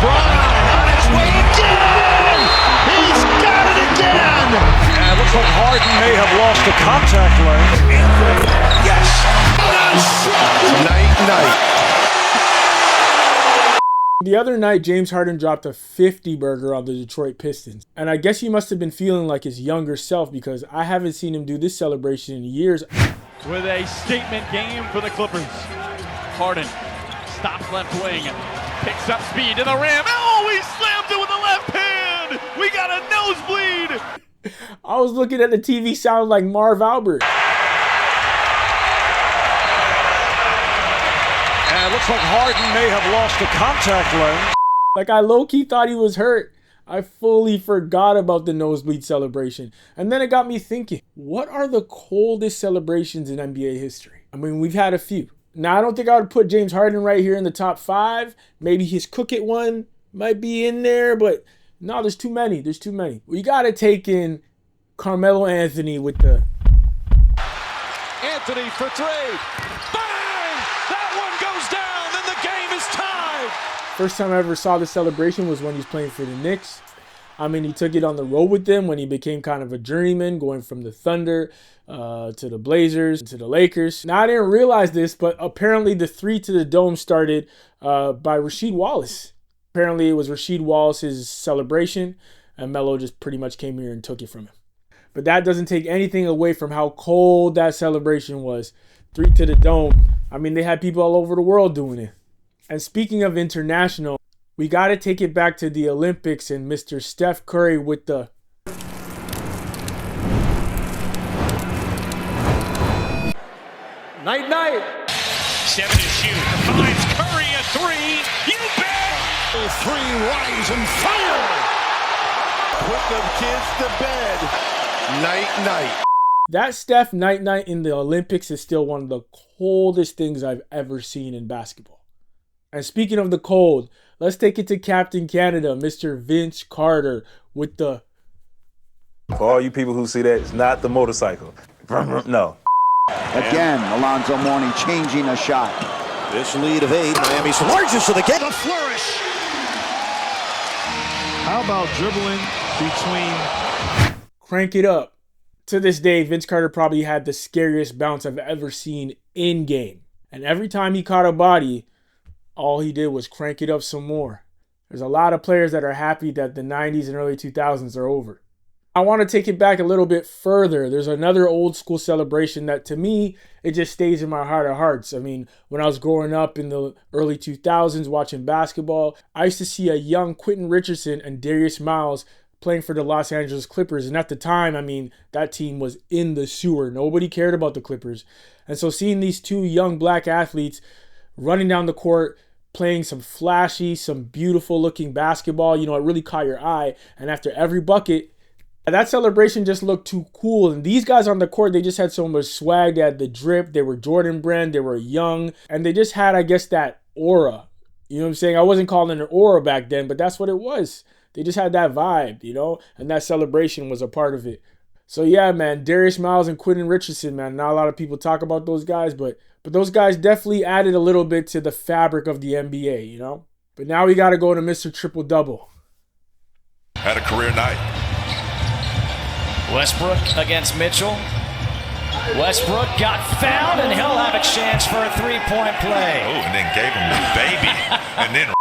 LeBron on his way again! He's got it again! And it looks like Harden may have lost the contact lane. Yes. Night. The other night, James Harden dropped a 50 burger on the Detroit Pistons. And I guess he must have been feeling like his younger self because I haven't seen him do this celebration in years. With a statement game for the Clippers. Harden stops left wing, picks up speed to the rim. Oh, he slammed it with the left hand. We got a nosebleed. I was looking at the TV, sounded like Marv Albert. And it looks like Harden may have lost the contact lane. Like I low-key thought he was hurt. I fully forgot about the nosebleed celebration. And then it got me thinking, what are the coldest celebrations in NBA history? I mean, we've had a few. Now, I don't think I would put James Harden right here in the top 5. Maybe his Cook It one might be in there, but no, there's too many. There's too many. We got to take in Carmelo Anthony with the... Anthony for 3. Bang! That one goes down, and the game is tied. First time I ever saw the celebration was when he was playing for the Knicks. I mean, he took it on the road with them when he became kind of a journeyman, going from the Thunder to the Blazers to the Lakers. Now, I didn't realize this, but apparently the 3 to the dome started by Rasheed Wallace. Apparently it was Rasheed Wallace's celebration, and Melo just pretty much came here and took it from him. But that doesn't take anything away from how cold that celebration was. 3 to the dome. I mean, they had people all over the world doing it. And speaking of international, we got to take it back to the Olympics and Mr. Steph Curry with the... Night. 7 to shoot. Finds Curry a 3. You bet! 3 rise and fire! Put them kids to bed. Night. That Steph night in the Olympics is still one of the coldest things I've ever seen in basketball. And speaking of the cold, let's take it to Captain Canada, Mr. Vince Carter, with the... For all you people who see that, it's not the motorcycle. No. Again, Alonzo Mourning changing a shot. This lead of 8, Miami's largest of the game. A flourish. How about dribbling between... Crank it up. To this day, Vince Carter probably had the scariest bounce I've ever seen in game. And every time he caught a body, all he did was crank it up some more. There's a lot of players that are happy that the 90s and early 2000s are over. I want to take it back a little bit further. There's another old school celebration that to me, it just stays in my heart of hearts. I mean, when I was growing up in the early 2000s watching basketball, I used to see a young Quentin Richardson and Darius Miles playing for the Los Angeles Clippers. And at the time, I mean, that team was in the sewer. Nobody cared about the Clippers. And so seeing these 2 young black athletes running down the court, playing some flashy, some beautiful looking basketball, you know, it really caught your eye. And after every bucket, that celebration just looked too cool. And these guys on the court, they just had so much swag. They had the drip. They were Jordan Brand. They were young. And they just had, I guess, that aura. You know what I'm saying? I wasn't calling it an aura back then, but that's what it was. They just had that vibe, you know? And that celebration was a part of it. So yeah, man, Darius Miles and Quentin Richardson, man. Not a lot of people talk about those guys, but those guys definitely added a little bit to the fabric of the NBA, you know? But now we got to go to Mr. Triple Double. Had a career night. Westbrook against Mitchell. Westbrook got fouled, and he'll have a chance for a 3-point play. Oh, and then gave him the baby. And then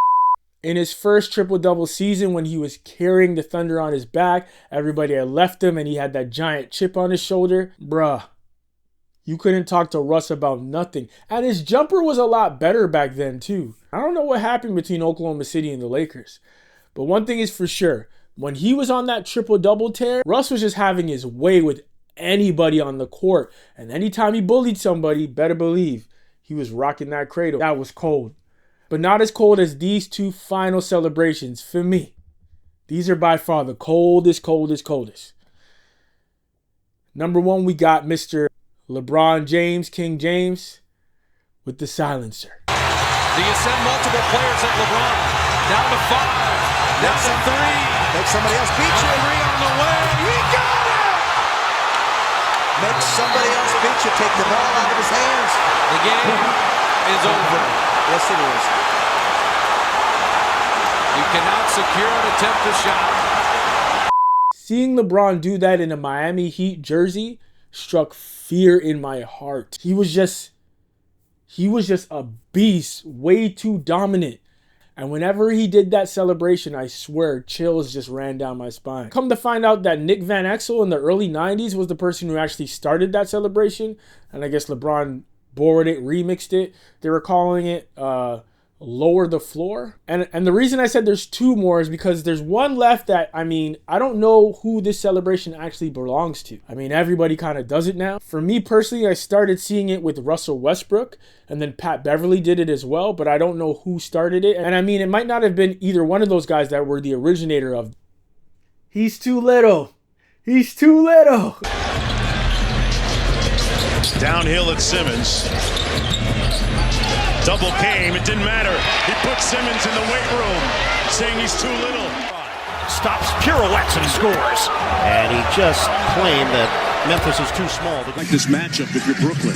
in his first triple-double season when he was carrying the Thunder on his back, everybody had left him and he had that giant chip on his shoulder. Bruh, you couldn't talk to Russ about nothing. And his jumper was a lot better back then too. I don't know what happened between Oklahoma City and the Lakers. But one thing is for sure, when he was on that triple-double tear, Russ was just having his way with anybody on the court. And anytime he bullied somebody, better believe he was rocking that cradle. That was cold. But not as cold as these 2 final celebrations for me. These are by far the coldest. Number 1, we got Mr. LeBron James, King James, with the silencer. Do you send multiple players at LeBron? Down to 5. Down to 3. Make somebody else beat you. 3 on the way. He got it! Make somebody else beat you. Take the ball out of his hands. The game is over. Yes, it is. You secured, attempt the shot. Seeing LeBron do that in a Miami Heat jersey struck fear in my heart. He was just a beast, way too dominant. And whenever he did that celebration, I swear, chills just ran down my spine. Come to find out that Nick Van Exel in the early 90s was the person who actually started that celebration. And I guess LeBron borrowed it, remixed it. They were calling it Lower the Floor. And the reason I said there's two more is because there's one left that, I mean, I don't know who this celebration actually belongs to. I mean, everybody kind of does it now. For me personally, I started seeing it with Russell Westbrook, and then Pat Beverly did it as well, but I don't know who started it. And I mean, it might not have been either one of those guys that were the originator of "He's too little. He's too little." Downhill at Simmons. Double came, it didn't matter. He put Simmons in the weight room, saying he's too little. Stops, pirouettes, and scores. And he just claimed that Memphis is too small. Like this matchup if you're Brooklyn.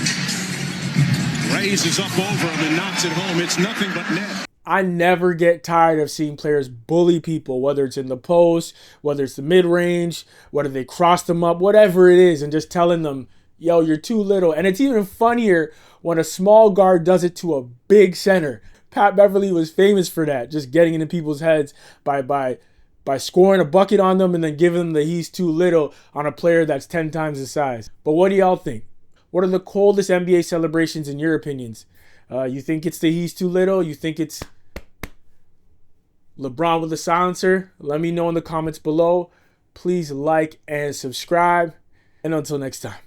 Raises up over him and knocks it home. It's nothing but net. I never get tired of seeing players bully people, whether it's in the post, whether it's the mid-range, whether they cross them up, whatever it is, and just telling them, yo, you're too little. And it's even funnier when a small guard does it to a big center. Pat Beverly was famous for that, just getting into people's heads by scoring a bucket on them and then giving them the "he's too little" on a player that's 10 times his size. But what do y'all think? What are the coldest NBA celebrations in your opinions? You think it's the "he's too little"? You think it's LeBron with a silencer? Let me know in the comments below. Please like and subscribe. And until next time.